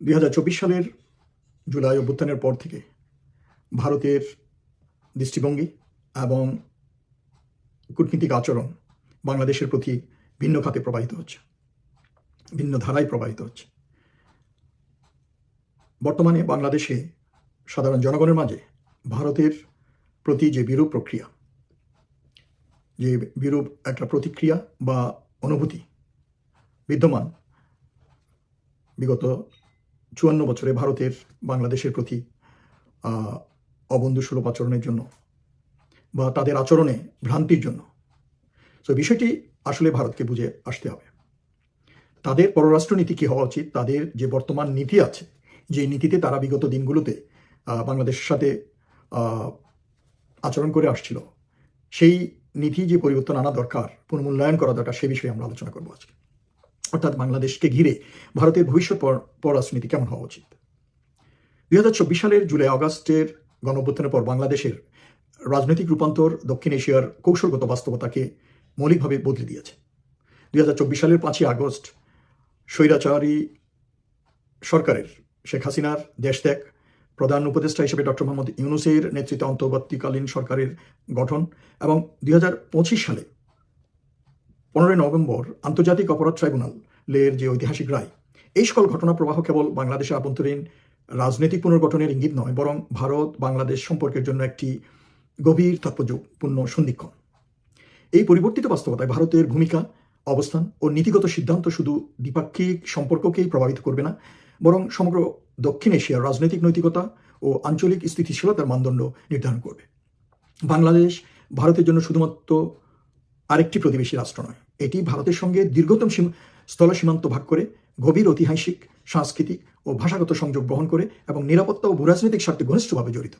2024 সালের জুলাই অভ্যুত্থানের পর থেকে ভারতের দৃষ্টিভঙ্গি এবং কূটনীতিক আচরণ বাংলাদেশের প্রতি ভিন্ন খাতে প্রবাহিত হচ্ছে, ভিন্ন ধারায় প্রবাহিত হচ্ছে। বর্তমানে বাংলাদেশে সাধারণ জনগণের মাঝে ভারতের প্রতি যে বিরূপ প্রক্রিয়া, যে বিরূপ একটা প্রতিক্রিয়া বা অনুভূতি বিদ্যমান, বিগত 54 বছরে ভারতের বাংলাদেশের প্রতি অবন্ধুসুলভ আচরণের জন্য বা তাদের আচরণে ভ্রান্তির জন্য, তো বিষয়টি আসলে ভারতকে বুঝে আসতে হবে। তাদের পররাষ্ট্রনীতি কী হওয়া উচিত, তাদের যে বর্তমান নীতি আছে, যে নীতিতে তারা বিগত দিনগুলোতে বাংলাদেশের সাথে আচরণ করে আসছিল, সেই নীতি যে পরিবর্তন আনা দরকার, পুনর্মূল্যায়ন করা দরকার, সে বিষয়ে আমরা আলোচনা করবো আজকে। অর্থাৎ বাংলাদেশকে ঘিরে ভারতের ভবিষ্যৎ পররাষ্ট্রনীতি কেমন হওয়া উচিত। 2024 সালের জুলাই আগস্টের গণঅভ্যুত্থানের পর বাংলাদেশের রাজনৈতিক রূপান্তর দক্ষিণ এশিয়ার কৌশলগত বাস্তবতাকে মৌলিকভাবে বদলে দিয়েছে। 2024 সালের 5ই আগস্ট স্বৈরাচারী সরকারের শেখ হাসিনার দেশত্যাগ, প্রধান উপদেষ্টা হিসেবে ডক্টর মোহাম্মদ ইউনূসের নেতৃত্বে অন্তর্বর্তীকালীন সরকারের গঠন এবং 2025 সালে 15 নভেম্বর আন্তর্জাতিক অপরাধ ট্রাইব্যুনালের যে ঐতিহাসিক রায়, এই সকল ঘটনা প্রবাহ কেবল বাংলাদেশের আভ্যন্তরীণ রাজনৈতিক পুনর্গঠনের ইঙ্গিত নয়, বরং ভারত বাংলাদেশ সম্পর্কের জন্য একটি গভীর তাৎপর্যপূর্ণ সন্ধিক্ষণ। এই পরিবর্তিত বাস্তবতায় ভারতের ভূমিকা, অবস্থান ও নীতিগত সিদ্ধান্ত শুধু দ্বিপাক্ষিক সম্পর্ককেই প্রভাবিত করবে না, বরং সমগ্র দক্ষিণ এশিয়ার রাজনৈতিক নৈতিকতা ও আঞ্চলিক স্থিতিশীলতার মানদণ্ড নির্ধারণ করবে। বাংলাদেশ ভারতের জন্য শুধুমাত্র আরেকটি প্রতিবেশী রাষ্ট্র নয়, এটি ভারতের সঙ্গে দীর্ঘতম স্থল সীমান্ত ভাগ করে, গভীর ঐতিহাসিক, সাংস্কৃতিক ও ভাষাগত সংযোগ বহন করে এবং নিরাপত্তা ও ভূরাজনৈতিক স্বার্থে ঘনিষ্ঠভাবে জড়িত।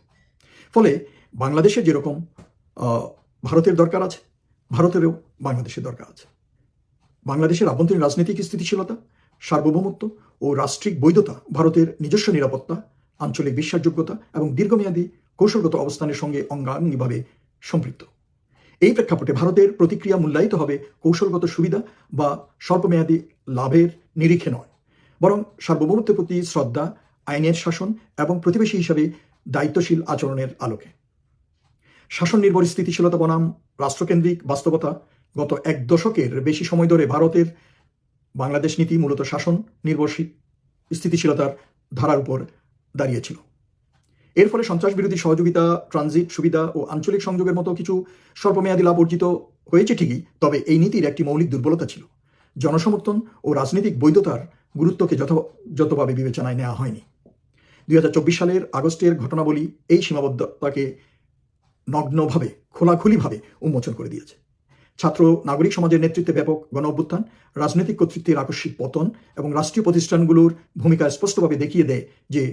ফলে বাংলাদেশের যেরকম ভারতের দরকার আছে, ভারতেরও বাংলাদেশের দরকার আছে। বাংলাদেশের আভ্যন্তরীণ রাজনৈতিক স্থিতিশীলতা, সার্বভৌমত্ব ও রাষ্ট্রিক বৈধতা ভারতের নিজস্ব নিরাপত্তা, আঞ্চলিক বিশ্বাসযোগ্যতা এবং দীর্ঘমেয়াদী কৌশলগত অবস্থানের সঙ্গে অঙ্গাঙ্গিভাবে সম্পৃক্ত। এই প্রেক্ষাপটে ভারতের প্রতিক্রিয়া মূল্যায়িত হবে কৌশলগত সুবিধা বা স্বল্পমেয়াদী লাভের নিরিখে নয়, বরং সার্বভৌমত্বের প্রতি শ্রদ্ধা, আইনের শাসন এবং প্রতিবেশী হিসাবে দায়িত্বশীল আচরণের আলোকে। শাসন নির্ভর স্থিতিশীলতা বনাম রাষ্ট্রকেন্দ্রিক বাস্তবতা গত 1 দশকের বেশি সময় ধরে ভারতের বাংলাদেশ নীতি মূলত শাসন নির্ভর স্থিতিশীলতার ধারার উপর দাঁড়িয়েছিল। এর ফলে সন্ত্রাস বিরোধী সহযোগিতা, ট্রানজিট সুবিধা ও আঞ্চলিক সংযোগের মতো কিছু স্বল্পমেয়াদী লাভ অর্জিত হয়েছে ঠিকই, তবে এই নীতির একটি মৌলিক দুর্বলতা ছিল, জনসমর্থন ও রাজনৈতিক বৈধতার গুরুত্বকে যথাযথভাবে বিবেচনায় নেওয়া হয়নি। 2024 সালের আগস্টের ঘটনাবলী এই সীমাবদ্ধতাকে নগ্নভাবে, খোলাখুলিভাবে উন্মোচন করে দিয়েছে। ছাত্র নাগরিক সমাজের নেতৃত্বে ব্যাপক গণ অভ্যুত্থান, রাজনৈতিক কর্তৃত্বের আকস্মিক পতন এবং রাষ্ট্রীয় প্রতিষ্ঠানগুলোর ভূমিকা স্পষ্টভাবে দেখিয়ে দেয় যে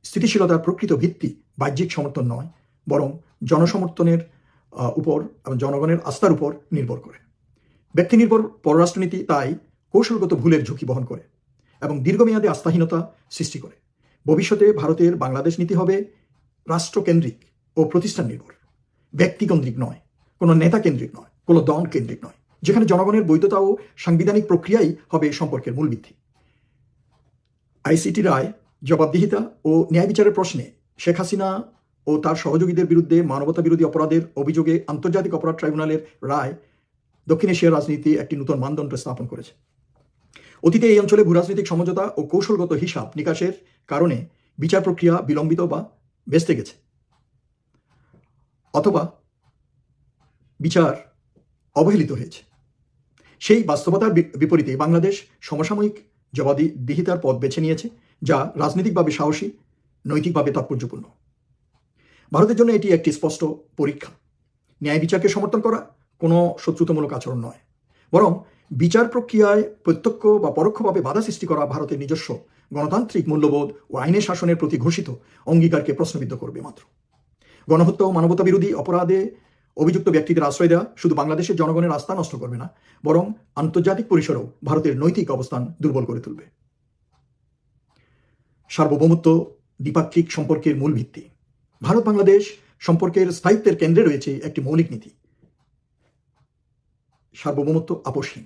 স্থিতিশীলতার প্রকৃত ভিত্তি বাহ্যিক সমর্থন নয়, বরং জনসমর্থনের উপর এবং জনগণের আস্থার উপর নির্ভর করে। ব্যক্তি নির্ভর পররাষ্ট্রনীতি তাই কৌশলগত ভুলের ঝুঁকি বহন করে এবং দীর্ঘমেয়াদী আস্থাহীনতা সৃষ্টি করে। ভবিষ্যতে ভারতের বাংলাদেশ নীতি হবে রাষ্ট্রকেন্দ্রিক ও প্রতিষ্ঠান নির্ভর, ব্যক্তিকেন্দ্রিক নয়, কোনো নেতা কেন্দ্রিক নয়, কোনো দল কেন্দ্রিক নয়, যেখানে জনগণের বৈধতা ও সাংবিধানিক প্রক্রিয়াই হবে সম্পর্কের মূল ভিত্তি। আইসিটি রায়, জবাবদিহিতা ও ন্যায় বিচারের প্রশ্নে শেখ হাসিনা ও তার সহযোগীদের বিরুদ্ধে মানবতা বিরোধী অপরাধের অভিযোগে আন্তর্জাতিক অপরাধ ট্রাইব্যুনালের রায় দক্ষিণ এশিয়ার রাজনীতি একটি নতুন মানদণ্ড স্থাপন করেছে। অতীতে এই অঞ্চলে ভূরাজনৈতিক সমঝোতা ও কৌশলগত হিসাব নিকাশের কারণে বিচার প্রক্রিয়া বিলম্বিত বা ভেস্তে গেছে, অথবা বিচার অবহেলিত হয়েছে। সেই বাস্তবতার বিপরীতে বাংলাদেশ সমসাময়িক জবাবদিহিতার পথ বেছে নিয়েছে, যা রাজনৈতিকভাবে সাহসী, নৈতিকভাবে তাৎপর্যপূর্ণ। ভারতের জন্য এটি একটি স্পষ্ট পরীক্ষা। ন্যায় বিচারকে সমর্থন করা কোনো শত্রুতামূলক আচরণ নয়, বরং বিচার প্রক্রিয়ায় প্রত্যক্ষ বা পরোক্ষভাবে বাধা সৃষ্টি করা ভারতের নিজস্ব গণতান্ত্রিক মূল্যবোধ ও আইনের শাসনের প্রতি ঘোষিত অঙ্গীকারকে প্রশ্নবিদ্ধ করবে মাত্র। গণহত্যা ও মানবতা বিরোধী অপরাধে অভিযুক্ত ব্যক্তিদের আশ্রয় দেওয়া শুধু বাংলাদেশের জনগণের আস্থা নষ্ট করবে না, বরং আন্তর্জাতিক পরিসরেও ভারতের নৈতিক অবস্থান দুর্বল করে তুলবে। সার্বভৌমত্ব দ্বিপাক্ষিক সম্পর্কের মূল ভিত্তি। ভারত বাংলাদেশ সম্পর্কের স্থায়িত্বের কেন্দ্রে রয়েছে একটি মৌলিক নীতি, সার্বভৌমত্ব আপোষহীন।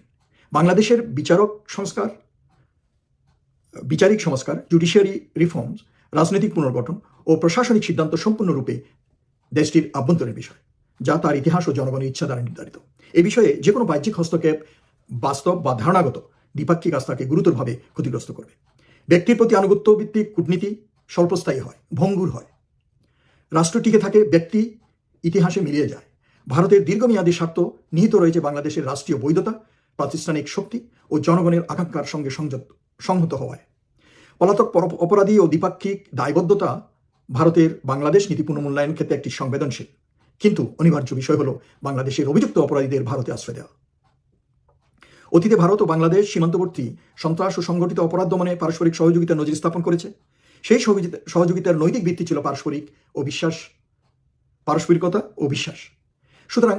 বাংলাদেশের বিচারক সংস্কার বিচারিক সংস্কার, জুডিশিয়ারি রিফর্মস, রাজনৈতিক পুনর্গঠন ও প্রশাসনিক সিদ্ধান্ত সম্পূর্ণরূপে দেশটির আভ্যন্তরীণ বিষয়, যা তার ইতিহাস ও জনগণের ইচ্ছা দ্বারা নির্ধারিত। এ বিষয়ে যে কোনো বাহ্যিক হস্তক্ষেপ বাস্তব বা ধারণাগত দ্বিপাক্ষিক আস্থাকে গুরুতরভাবে ক্ষতিগ্রস্ত করবে। ব্যক্তির প্রতি আনুগত্য ভিত্তিক কূটনীতি স্বল্পস্থায়ী হয়, ভঙ্গুর হয়। রাষ্ট্র টিকে থাকে, ব্যক্তি ইতিহাসে মিলিয়ে যায়। ভারতের দীর্ঘমেয়াদী স্বার্থ নিহিত রয়েছে বাংলাদেশের রাষ্ট্রীয় বৈধতা, প্রাতিষ্ঠানিক শক্তি ও জনগণের আকাঙ্ক্ষার সঙ্গে সংহত হওয়ায়। পলাতক অপরাধী ও দ্বিপাক্ষিক দায়বদ্ধতা ভারতের বাংলাদেশ নীতি পুনর্মূল্যায়ন ক্ষেত্রে একটি সংবেদনশীল কিন্তু অনিবার্য বিষয় হল বাংলাদেশের অভিযুক্ত অপরাধীদের ভারতে আশ্রয় দেওয়া। অতীতে ভারত ও বাংলাদেশ সীমান্তবর্তী সন্ত্রাস ও সংগঠিত অপরাধ দমনে পারস্পরিক সহযোগিতার নজির স্থাপন করেছে। সেই সহযোগিতার নৈতিক ভিত্তি ছিল পারস্পরিকতা ও বিশ্বাস। সুতরাং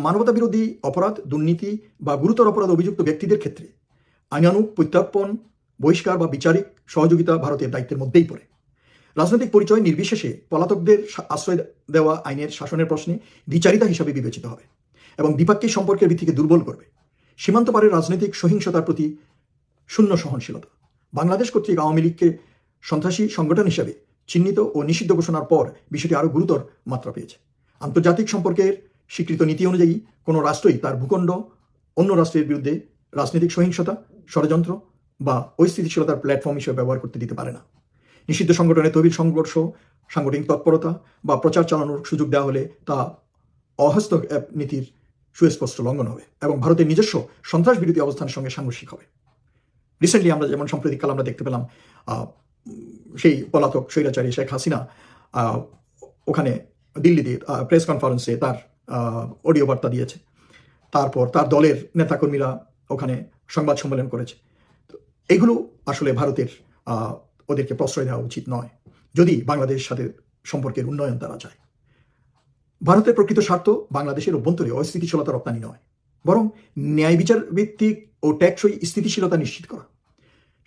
মানবতা বিরোধী অপরাধ, দুর্নীতি বা গুরুতর অপরাধ অভিযুক্ত ব্যক্তিদের ক্ষেত্রে আইনানুগ প্রত্যর্পণ, বহিষ্কার বা বিচারিক সহযোগিতা ভারতের দায়িত্বের মধ্যেই পড়ে। রাজনৈতিক পরিচয় নির্বিশেষে পলাতকদের আশ্রয় দেওয়া আইনের শাসনের প্রশ্নে দ্বিচারিতা হিসাবে বিবেচিত হবে এবং দ্বিপাক্ষিক সম্পর্কের ভিত্তিকে দুর্বল করবে। সীমান্ত পারের রাজনৈতিক সহিংসতার প্রতি শূন্য সহনশীলতা। বাংলাদেশ কর্তৃক আওয়ামী লীগকে সন্ত্রাসী সংগঠন হিসেবে চিহ্নিত ও নিষিদ্ধ ঘোষণার পর বিষয়টি আরও গুরুতর মাত্রা পেয়েছে। আন্তর্জাতিক সম্পর্কের স্বীকৃত নীতি অনুযায়ী কোনো রাষ্ট্রই তার ভূখণ্ড অন্য রাষ্ট্রের বিরুদ্ধে রাজনৈতিক সহিংসতা, ষড়যন্ত্র বা অস্থিতিশীলতার প্ল্যাটফর্ম হিসেবে ব্যবহার করতে দিতে পারে না। নিষিদ্ধ সংগঠনে তৈরির সংঘর্ষ, সাংগঠনিক তৎপরতা বা প্রচার চালানোর সুযোগ দেওয়া হলে তা অহস্তক্ষেপ নীতির সুস্পষ্ট লঙ্ঘন হবে এবং ভারতের নিজস্ব সন্ত্রাস বিরোধী অবস্থানের সঙ্গে সাংঘর্ষিক হবে। রিসেন্টলি আমরা যেমন সাম্প্রতিককাল আমরা দেখতে পেলাম সেই পলাতক স্বৈরাচারী শেখ হাসিনা ওখানে দিল্লিতে প্রেস কনফারেন্সে তার অডিও বার্তা দিয়েছে। তারপর তার দলের নেতাকর্মীরা ওখানে সংবাদ সম্মেলন করেছে। এগুলো আসলে ভারতের ওদেরকে প্রশ্রয় দেওয়া উচিত নয় যদি বাংলাদেশের সাথে সম্পর্কের উন্নয়ন তারা চায়। ভারতের প্রকৃত স্বার্থ বাংলাদেশের অভ্যন্তরে অস্থিতিশীলতা রপ্তানি নয়, বরং ন্যায় বিচার ভিত্তিক ও টেকসই স্থিতিশীলতা নিশ্চিত করা।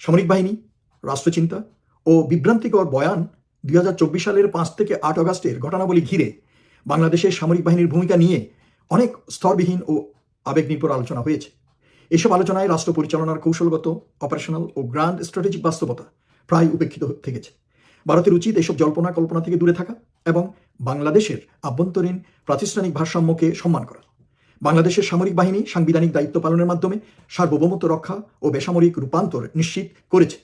সামরিক বাহিনী, রাষ্ট্রচিন্তা ও বিভ্রান্তিকর বয়ান 2024 সালের 5 থেকে 8 আগস্টের ঘটনাবলী ঘিরে বাংলাদেশের সামরিক বাহিনীর ভূমিকা নিয়ে অনেক স্তরবিহীন ও আবেগনির্ভর আলোচনা হয়েছে। এসব আলোচনায় রাষ্ট্র পরিচালনার কৌশলগত, অপারেশনাল ও গ্র্যান্ড স্ট্র্যাটেজিক বাস্তবতা প্রায় উপেক্ষিত থেকেছে। ভারতের উচিত এসব জল্পনা কল্পনা থেকে দূরে থাকা এবং বাংলাদেশের আভ্যন্তরীণ প্রাতিষ্ঠানিক ভারসাম্যকে সম্মান করা। বাংলাদেশের সামরিক বাহিনী সাংবিধানিক দায়িত্ব পালনের মাধ্যমে সার্বভৌমত্ব রক্ষা ও বেসামরিক রূপান্তর নিশ্চিত করেছে।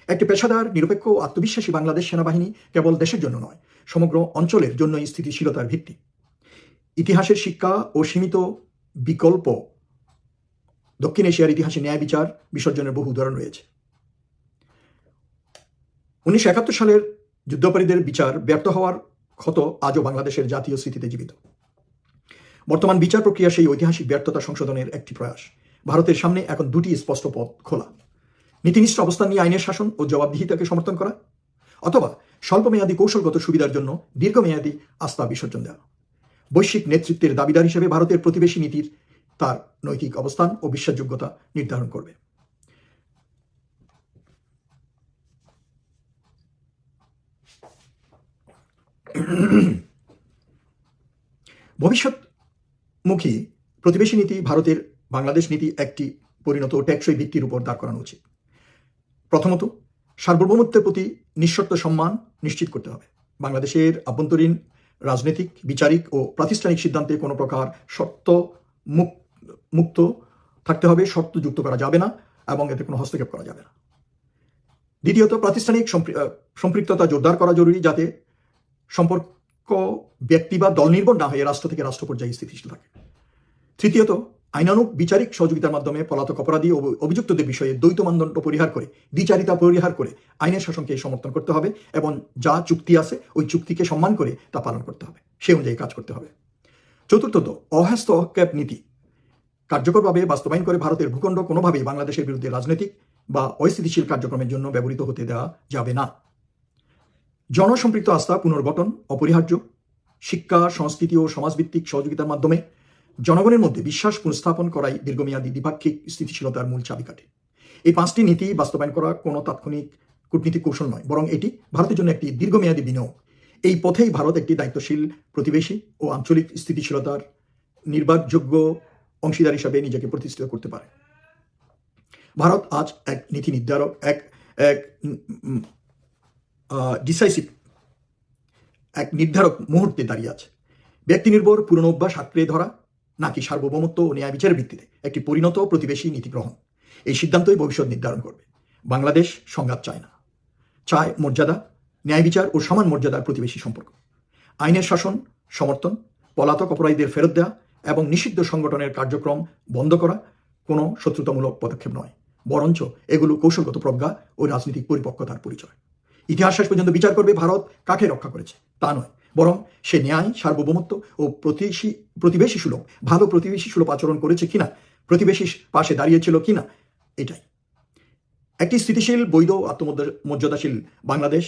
একটি পেশাদার, নিরপেক্ষ ও আত্মবিশ্বাসী বাংলাদেশ সেনাবাহিনী কেবল দেশের জন্য নয়, সমগ্র অঞ্চলের জন্যই স্থিতিশীলতার ভিত্তি। ইতিহাসের শিক্ষা ও সীমিত বিকল্প দক্ষিণ এশিয়ার ইতিহাসে ন্যায় বিচার বিসর্জনের বহু উদাহরণ রয়েছে। 1971 সালের যুদ্ধাপরাধীদের বিচার ব্যর্থ হওয়ার ক্ষত আজও বাংলাদেশের জাতীয় স্মৃতিতে জীবিত। বর্তমান বিচার প্রক্রিয়া সেই ঐতিহাসিক ব্যর্থতা সংশোধনের একটি প্রয়াস। ভারতের সামনে এখন দুটি স্পষ্ট পথ খোলা: নীতিনিষ্ঠ অবস্থান নিয়ে আইনের শাসন ও জবাবদিহিতাকে সমর্থন করা, অথবা স্বল্পমেয়াদী কৌশলগত সুবিধার জন্য দীর্ঘমেয়াদী আস্থা বিসর্জন দেওয়া। বৈশ্বিক নেতৃত্বের দাবিদার হিসেবে ভারতের প্রতিবেশী নীতির তার নৈতিক অবস্থান ও বিশ্বাসযোগ্যতা নির্ধারণ করবে। ভবিষ্যৎমুখী প্রতিবেশী নীতি ভারতের বাংলাদেশ নীতি একটি পরিণত টেকসই ভিত্তির উপর দাঁড় করানো উচিত। প্রথমত, সার্বভৌমত্বের প্রতি নিঃশর্ত সম্মান নিশ্চিত করতে হবে। বাংলাদেশের আভ্যন্তরীণ রাজনৈতিক, বিচারিক ও প্রাতিষ্ঠানিক সিদ্ধান্তে কোনো প্রকার শর্ত মুক্ত থাকতে হবে, শর্ত যুক্ত করা যাবে না এবং এতে কোনো হস্তক্ষেপ করা যাবে না। দ্বিতীয়ত, প্রাতিষ্ঠানিক সম্পৃক্ততা জোরদার করা জরুরি, যাতে সম্পর্ক ব্যক্তি বা দল নির্ভর না হয়ে রাষ্ট্র থেকে রাষ্ট্র পর্যায়ে স্থিতিশীল থাকে। তৃতীয়ত, আইনানুগ বিচারিক সহযোগিতার মাধ্যমে পলাতক অপরাধী ও অভিযুক্তদের বিষয়ে দ্বৈত মানদণ্ড পরিহার করে, দ্বিচারিতা পরিহার করে আইনের শাসনকে সমর্থন করতে হবে এবং যা চুক্তি আছে ওই চুক্তিকে সম্মান করে তা পালন করতে হবে, সে অনুযায়ী কাজ করতে হবে। চতুর্থত, অহস্তক্ষেপ নীতি কার্যকরভাবে বাস্তবায়ন করে ভারতের ভূখণ্ড কোনোভাবেই বাংলাদেশের বিরুদ্ধে রাজনৈতিক বা অস্থিতিশীল কার্যক্রমের জন্য ব্যবহৃত হতে দেওয়া যাবে না। জনসম্পৃক্ত আস্থা পুনর্গঠন অপরিহার্য। শিক্ষা, সংস্কৃতি ও সমাজভিত্তিক সহযোগিতার মাধ্যমে জনগণের মধ্যে বিশ্বাস পুনঃস্থাপন করাই দীর্ঘমেয়াদী দ্বিপাক্ষিক স্থিতিশীলতার মূল চাবিকাঠি। এই 5টি নীতি বাস্তবায়ন করা কোনো তাৎক্ষণিক কূটনীতিক কৌশল নয়, বরং এটি ভারতের জন্য একটি দীর্ঘমেয়াদী বিনিয়োগ। এই পথেই ভারত একটি দায়িত্বশীল প্রতিবেশী ও আঞ্চলিক স্থিতিশীলতার নির্বাচযোগ্য অংশীদার হিসাবে নিজেকে প্রতিষ্ঠিত করতে পারে। ভারত আজ এক নীতি নির্ধারক, এক এক ডিসাইসিভ, এক নির্ধারক মুহূর্তে দাঁড়িয়ে আছে। ব্যক্তি নির্ভর পুরনো অভ্যাস আঁকড়ে ধরা, নাকি সার্বভৌমত্ব ও ন্যায় বিচারের ভিত্তিতে একটি পরিণত প্রতিবেশী নীতি গ্রহণ, এই সিদ্ধান্তই ভবিষ্যৎ নির্ধারণ করবে। বাংলাদেশ সংঘাত চায় না, চায় মর্যাদা, ন্যায় বিচার ও সমান মর্যাদার প্রতিবেশী সম্পর্ক। আইনের শাসন সমর্থন, পলাতক অপরাধীদের ফেরত দেওয়া এবং নিষিদ্ধ সংগঠনের কার্যক্রম বন্ধ করা কোনো শত্রুতামূলক পদক্ষেপ নয়, বরঞ্চ এগুলো কৌশলগত প্রজ্ঞা ও রাজনৈতিক পরিপক্কতার পরিচয়। ইতিহাস শেষ পর্যন্ত বিচার করবে ভারত কাকে রক্ষা করেছে তা নয়, বরং সে ন্যায়, সার্বভৌমত্ব ও প্রতিবেশী সুলভ, ভালো প্রতিবেশী সুলভ আচরণ করেছে কিনা, প্রতিবেশীর পাশে দাঁড়িয়েছিল কিনা, এটাই। একটি স্থিতিশীল, বৈধ, আত্মমর্যাদাশীল বাংলাদেশ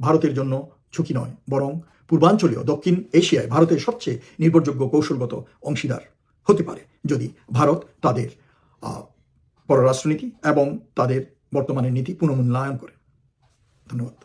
ভারতের জন্য ঝুঁকি নয়, বরং পূর্বাঞ্চলীয় দক্ষিণ এশিয়ায় ভারতের সবচেয়ে নির্ভরযোগ্য কৌশলগত অংশীদার হতে পারে, যদি ভারত তাদের পররাষ্ট্রনীতি এবং তাদের বর্তমানের নীতি পুনর্মূল্যায়ন করে। ধন্যবাদ।